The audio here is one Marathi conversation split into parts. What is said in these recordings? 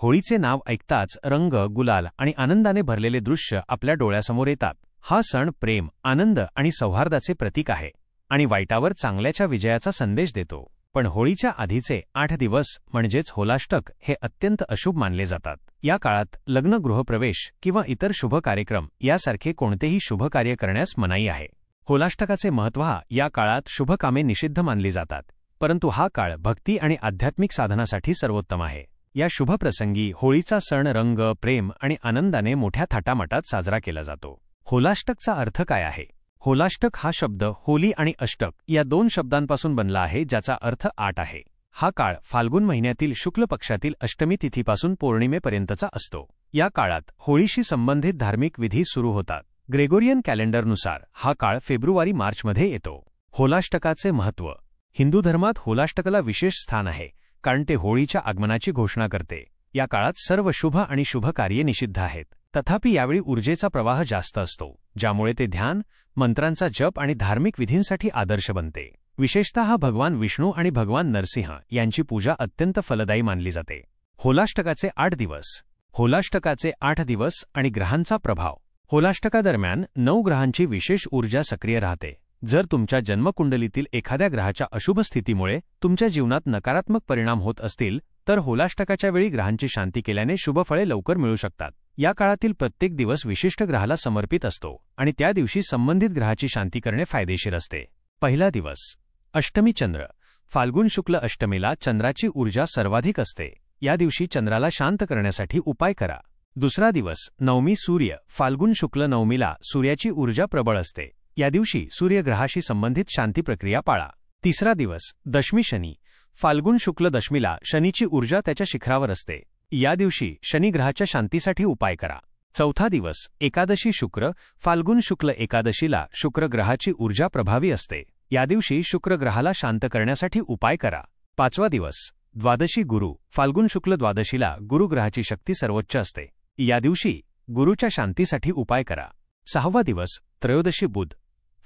होळीचे नाव ऐकताच रंग, गुलाल आणि आनंदाने भरलेले दृश्य आपल्या डोळ्यासमोर येतात। हा सण प्रेम, आनंद आणि सौहार्दाचे प्रतीक आहे आणि वाईटावर चांगल्याच्या विजयाचा संदेश देतो। पण होळीच्या आधीचे 8 दिवस म्हणजेच होलाष्टक हे अत्यंत अशुभ मानले जातात। या काळात लग्न, गृहप्रवेश किंवा इतर शुभ कार्यक्रम यासारखे कोणतेही शुभ कार्य करण्यास मनाई आहे। होलाष्टकाचे महत्त्व या काळात शुभ कामे निषिद्ध मानली जातात, परंतु हा काळ भक्ती आणि आध्यात्मिक साधनासाठी सर्वोत्तम आहे। या शुभ प्रसंगी होळीचा सण रंग, प्रेम आणि आनंदाने मोठ्या थाटामाटात साजरा केला जातो। होलाष्टकचा अर्थ काय आहे? होलाष्टक हा शब्द होली आणि अष्टक या 2 शब्दांपासून बनला आहे, ज्याचा अर्थ 8 आहे। हा काळ फाल्गुन महिन्यातील शुक्ल पक्षातील अष्टमी तिथीपासून पौर्णिमेपर्यंतचा असतो। या काळात होळीशी संबंधित धार्मिक विधी सुरू होतात। ग्रेगोरियन कॅलेंडरनुसार हा काळ फेब्रुवारी-मार्चमध्ये येतो। होलाष्टकाचे महत्त्व। हिंदू धर्मात होलाष्टकाला विशेष स्थान आहे, कारण ते होळीच्या आगमनाची घोषणा करते। या काळात सर्व शुभ आणि शुभ कार्ये निषिद्ध आहेत। तथापि यावेळी ऊर्जेचा प्रवाह जास्त असतो, ज्यामुळे ते ध्यान, मंत्रांचा जप आणि धार्मिक विधींसाठी आदर्श बनते। विशेषतः भगवान विष्णू आणि भगवान नरसिंह यांची पूजा अत्यंत फलदायी मानली जाते। होलाष्टकाचे 8 दिवस। होलाष्टकाचे 8 दिवस आणि ग्रहांचा प्रभाव। होलाष्टकादरम्यान 9 ग्रहांची विशेष ऊर्जा सक्रिय राहते। जर तुमच्या जन्मकुंडलीतील एखाद्या ग्रहाच्या अशुभ स्थितीमुळे तुमच्या जीवनात नकारात्मक परिणाम होत असतील, तर होलाष्टकाच्या वेळी ग्रहांची शांती केल्याने शुभ फळे लवकर मिळू शकतात। या काळातील प्रत्येक दिवस विशिष्ट ग्रहाला समर्पित असतो आणि त्या दिवशी संबंधित ग्रहाची शांती करणे फायदेशीर असते। पहिला दिवस अष्टमी चंद्र। फाल्गुन शुक्ल अष्टमीला चंद्राची ऊर्जा सर्वाधिक असते। या दिवशी चंद्राला शांत करण्यासाठी उपाय करा। दुसरा दिवस नवमी सूर्य। फाल्गुन शुक्ल नवमीला सूर्याची ऊर्जा प्रबळ असते। या दिवशी सूर्यग्रहाशी संबंधित शांती प्रक्रिया पाळा। तिसरा दिवस दशमी शनी। फाल्गुन शुक्ल दशमीला शनीची ऊर्जा त्याच्या शिखरावर असते। या दिवशी शनी ग्रहाच्या शांतीसाठी उपाय करा। चौथा दिवस एकादशी शुक्र। फाल्गुन शुक्ल एकादशीला शुक्र ग्रहाची ऊर्जा प्रभावी असते। या दिवशी शुक्र ग्रहाला शांत करण्यासाठी उपाय करा। पाचवा दिवस द्वादशी गुरु। फाल्गुन शुक्ल द्वादशीला गुरु ग्रहाची शक्ती सर्वोच्च असते। या दिवशी गुरुच्या शांतीसाठी उपाय करा। सहावा दिवस त्रयोदशी बुध।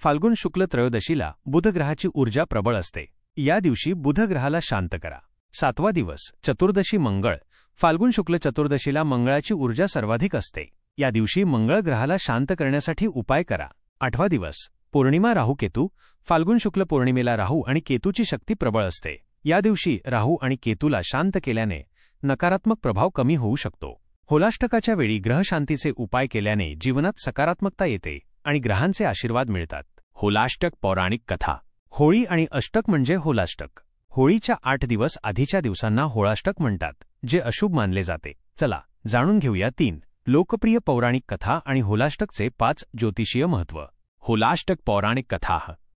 फाल्गुन शुक्ल त्रयोदशीला बुध ग्रहाची ऊर्जा प्रबळ असते। या दिवशी बुध ग्रहाला शांत करा। सातवा दिवस चतुर्दशी मंगळ। फाल्गुन शुक्ल चतुर्दशीला मंगळाची ऊर्जा सर्वाधिक असते। या दिवशी मंगळ ग्रहाला शांत करण्यासाठी उपाय करा। आठवा दिवस पौर्णिमा राहू केतू। फाल्गुन शुक्ल पौर्णिमेला राहू आणि केतूची शक्ती प्रबळ असते। या दिवशी राहू आणि केतूला शांत केल्याने नकारात्मक प्रभाव कमी होऊ शकतो। होलाष्टकाच्या वेळी ग्रहशांतीचे उपाय केल्याने जीवनात सकारात्मकता येते आणि ग्रहांचे आशीर्वाद मिळतात। होलाष्टक पौराणिक कथा। होळी आणि अष्टक म्हणजे होलाष्टक। होळीच्या 8 दिवस आधीच्या दिवसांना होळाष्टक म्हणतात, जे अशुभ मानले जाते। चला जाणून घेऊया 3 लोकप्रिय पौराणिक कथा आणि होलाष्टकचे 5 ज्योतिषीय महत्त्व। होलाष्टक पौराणिक कथा।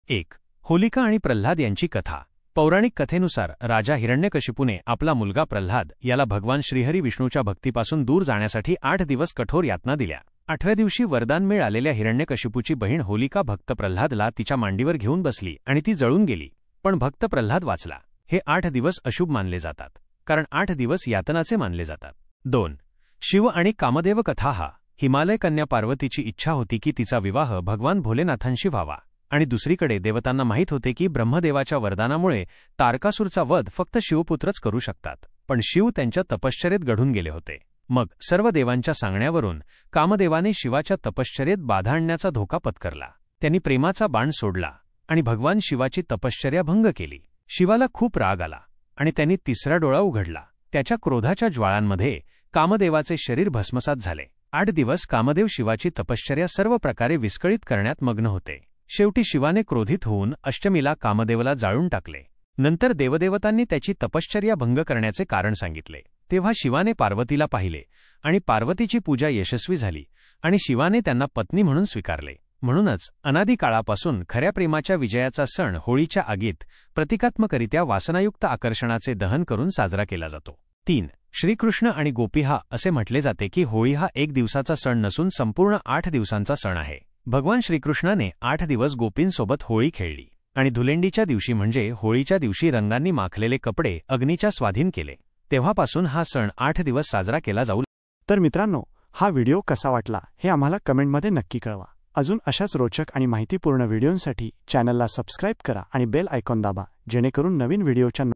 1. होलिका आणि प्रल्हाद यांची कथा। पौराणिक कथेनुसार राजा हिरण्यकशिपूने आपला मुलगा प्रल्हाद याला भगवान श्रीहरी विष्णूच्या भक्तीपासून दूर जाण्यासाठी 8 दिवस कठोर यातना दिल्या। 8व्या दिवशी वरदान मिळालेल्या हिरण्यकशिपूची बहीण होलिका भक्त प्रल्हादला तिच्या मांडीवर घेऊन बसली आणि ती जळून गेली, पण भक्त प्रल्हाद वाचला। हे 8 दिवस अशुभ मानले जातात, कारण 8 दिवस यातनाचे मानले जातात। 2. शिव आणि कामदेव कथा। हिमालय कन्या पार्वतीची इच्छा होती की तिचा विवाह भगवान भोलेनाथांशी व्हावा, आणि दुसरीकडे देवतांना माहीत होते की ब्रह्मदेवाच्या वरदानामुळे तारकासूरचा वध फक्त शिवपुत्रच करू शकतात, पण शिव त्यांच्या तपश्चर्येत घडून गेले होते। मग सर्व देवांच्या सांगण्यावरून कामदेवाने शिवाच्या तपश्चर्येत बाधा आणण्याचा धोका पत्करला। त्यांनी प्रेमाचा बाण सोडला आणि भगवान शिवाची तपश्चर्या भंग केली। शिवाला खूप राग आला आणि त्यांनी तिसरा डोळा उघडला। त्याच्या क्रोधाच्या ज्वाळांमध्ये कामदेवाचे शरीर भस्मसात झाले। 8 दिवस कामदेव शिवाची तपश्चर्या सर्व प्रकारे विस्कळीत करण्यात मग्न होते। शेवटी शिवाने क्रोधित होऊन अष्टमीला कामदेवला जाळून टाकले। नंतर देवदेवतांनी त्याची तपश्चर्या भंग करण्याचे कारण सांगितले। तेव्हा शिवाने पार्वतीला पाहिले आणि पार्वतीची पूजा यशस्वी झाली आणि शिवाने त्यांना पत्नी म्हणून स्वीकारले। म्हणूनच अनादी काळापासून खऱ्या प्रेमाच्या विजयाचा सण होळीच्या आगीत प्रतिकात्मकरित्या वासनायुक्त आकर्षणाचे दहन करून साजरा केला जातो। 3. श्रीकृष्ण आणि गोपी। असे म्हटले जाते की होळी हा 1 दिवसाचा सण नसून संपूर्ण 8 दिवसांचा सण आहे। भगवान श्रीकृष्णाने 8 दिवस गोपींसोबत होळी खेळली आणि धुलेंडीच्या दिवशी म्हणजे होळीच्या दिवशी रंगांनी माखलेले कपडे अग्नीच्या स्वाधीन केले। तेव्हापासून हा सण 8 दिवस साजरा केला जाऊ लागला। तर मित्रांनो, हा व्हिडिओ कसा वाटला हे आम्हाला कमेंटमध्ये नक्की कळवा। अजून अशाच रोचक आणि माहितीपूर्ण व्हिडिओंसाठी चॅनलला सबस्क्राइब करा आणि बेल आयकॉन दाबा, जेणेकरून नवीन व्हिडिओच्या